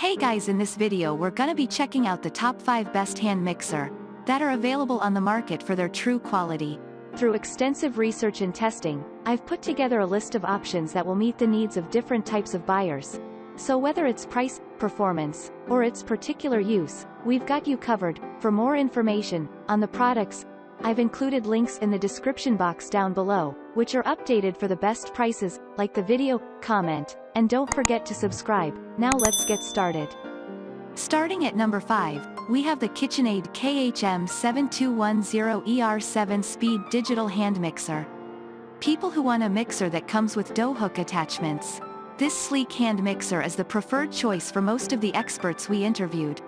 Hey guys, in this video we're gonna be checking out the top 5 best hand mixer that are available on the market for their true quality. Through extensive research and testing, I've put together a list of options that will meet the needs of different types of buyers. So whether it's price, performance, or its particular use, we've got you covered. For more information on the products, I've included links in the description box down below, which are updated for the best prices. Like the video, comment, and don't forget to subscribe. Now let's get started. Starting at number 5, we have the KitchenAid KHM7210ER 7-speed digital hand mixer. People who want a mixer that comes with dough hook attachments. This sleek hand mixer is the preferred choice for most of the experts we interviewed.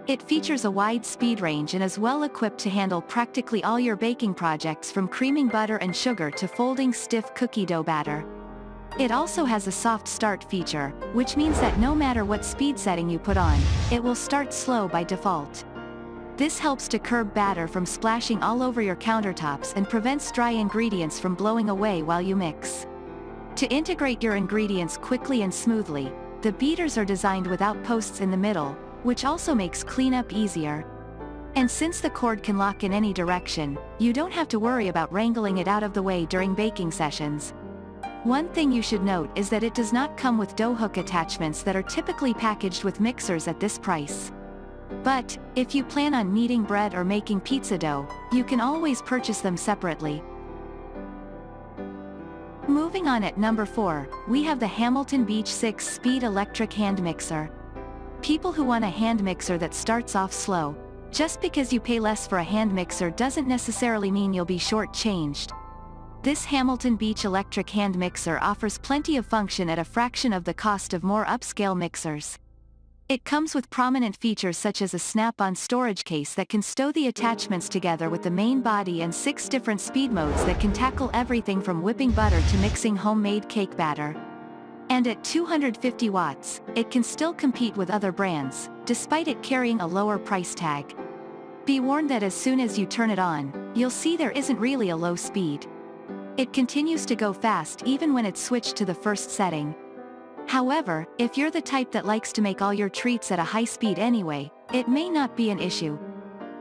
It features a wide speed range and is well equipped to handle practically all your baking projects, from creaming butter and sugar to folding stiff cookie dough batter. It also has a soft start feature, which means that no matter what speed setting you put on, it will start slow by default. This helps to curb batter from splashing all over your countertops and prevents dry ingredients from blowing away while you mix. To integrate your ingredients quickly and smoothly, the beaters are designed without posts in the middle, which also makes cleanup easier. And since the cord can lock in any direction, you don't have to worry about wrangling it out of the way during baking sessions. One thing you should note is that it does not come with dough hook attachments that are typically packaged with mixers at this price. But, if you plan on kneading bread or making pizza dough, you can always purchase them separately. Moving on, at number 4, we have the Hamilton Beach 6-speed electric hand mixer. People who want a hand mixer that starts off slow. Just because you pay less for a hand mixer doesn't necessarily mean you'll be short-changed. This Hamilton Beach electric hand mixer offers plenty of function at a fraction of the cost of more upscale mixers. It comes with prominent features such as a snap-on storage case that can stow the attachments together with the main body, and 6 different speed modes that can tackle everything from whipping butter to mixing homemade cake batter. And at 250 watts, it can still compete with other brands, despite it carrying a lower price tag. Be warned that as soon as you turn it on, you'll see there isn't really a low speed. It continues to go fast even when it's switched to the first setting. However, if you're the type that likes to make all your treats at a high speed anyway, it may not be an issue.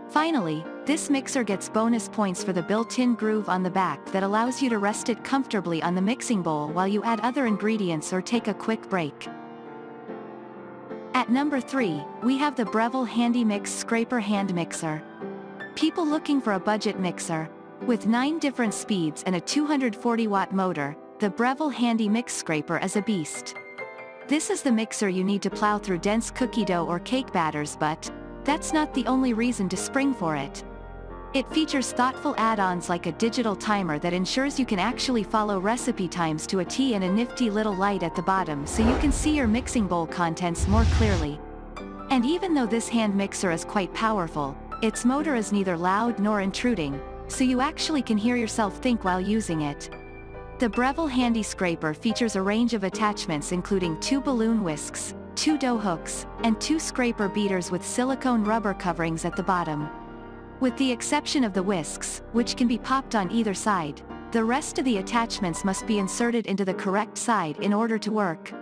Finally, this mixer gets bonus points for the built-in groove on the back that allows you to rest it comfortably on the mixing bowl while you add other ingredients or take a quick break. At number 3, we have the Breville Handy Mix Scraper Hand Mixer. People looking for a budget mixer. With 9 different speeds and a 240-watt motor, the Breville Handy Mix Scraper is a beast. This is the mixer you need to plow through dense cookie dough or cake batters, but that's not the only reason to spring for it. It features thoughtful add-ons like a digital timer that ensures you can actually follow recipe times to a T, and a nifty little light at the bottom so you can see your mixing bowl contents more clearly. And even though this hand mixer is quite powerful, its motor is neither loud nor intruding, so you actually can hear yourself think while using it. The Breville Handy Scraper features a range of attachments including 2 balloon whisks, 2 dough hooks, and 2 scraper beaters with silicone rubber coverings at the bottom. With the exception of the whisks, which can be popped on either side, the rest of the attachments must be inserted into the correct side in order to work.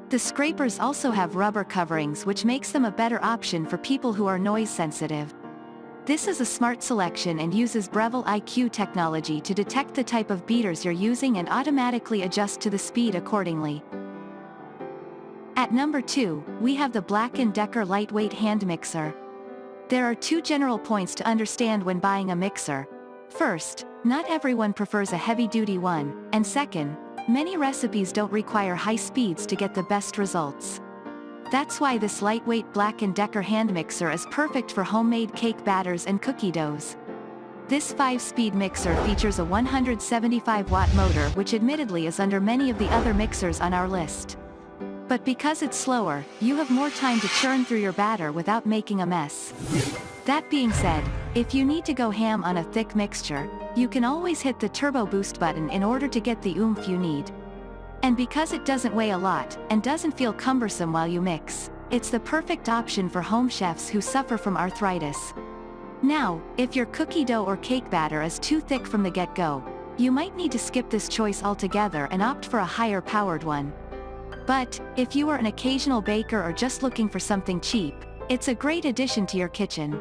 The scrapers also have rubber coverings, which makes them a better option for people who are noise sensitive. This is a smart selection and uses Breville IQ technology to detect the type of beaters you're using and automatically adjust to the speed accordingly. At number 2, we have the BLACK+DECKER Lightweight Hand Mixer. There are 2 general points to understand when buying a mixer. First, not everyone prefers a heavy-duty one, and second, many recipes don't require high speeds to get the best results. That's why this lightweight BLACK+DECKER hand mixer is perfect for homemade cake batters and cookie doughs. This 5-speed mixer features a 175-watt motor, which admittedly is under many of the other mixers on our list. But because it's slower, you have more time to churn through your batter without making a mess. That being said, if you need to go ham on a thick mixture, you can always hit the turbo boost button in order to get the oomph you need. And because it doesn't weigh a lot, and doesn't feel cumbersome while you mix, it's the perfect option for home chefs who suffer from arthritis. Now, if your cookie dough or cake batter is too thick from the get-go, you might need to skip this choice altogether and opt for a higher-powered one. But, if you are an occasional baker or just looking for something cheap, it's a great addition to your kitchen.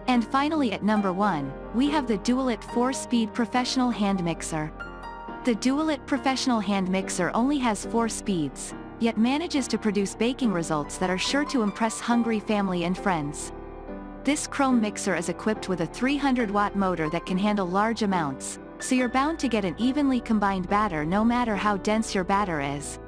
And finally at number 1, we have the Dualit 4-speed professional hand mixer. The Dualit professional hand mixer only has 4 speeds, yet manages to produce baking results that are sure to impress hungry family and friends. This chrome mixer is equipped with a 300-watt motor that can handle large amounts, so you're bound to get an evenly combined batter no matter how dense your batter is.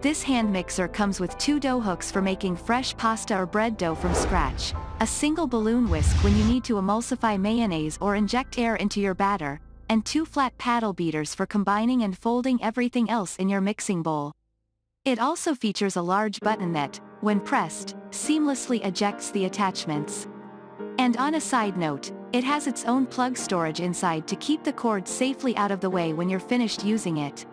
This hand mixer comes with 2 dough hooks for making fresh pasta or bread dough from scratch, a single balloon whisk when you need to emulsify mayonnaise or inject air into your batter, and 2 flat paddle beaters for combining and folding everything else in your mixing bowl. It also features a large button that, when pressed, seamlessly ejects the attachments. And on a side note, it has its own plug storage inside to keep the cord safely out of the way when you're finished using it.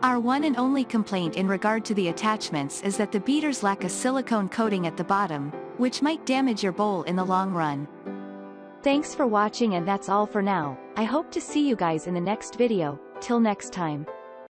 Our one and only complaint in regard to the attachments is that the beaters lack a silicone coating at the bottom, which might damage your bowl in the long run. Thanks for watching, and that's all for now. I hope to see you guys in the next video. Till next time.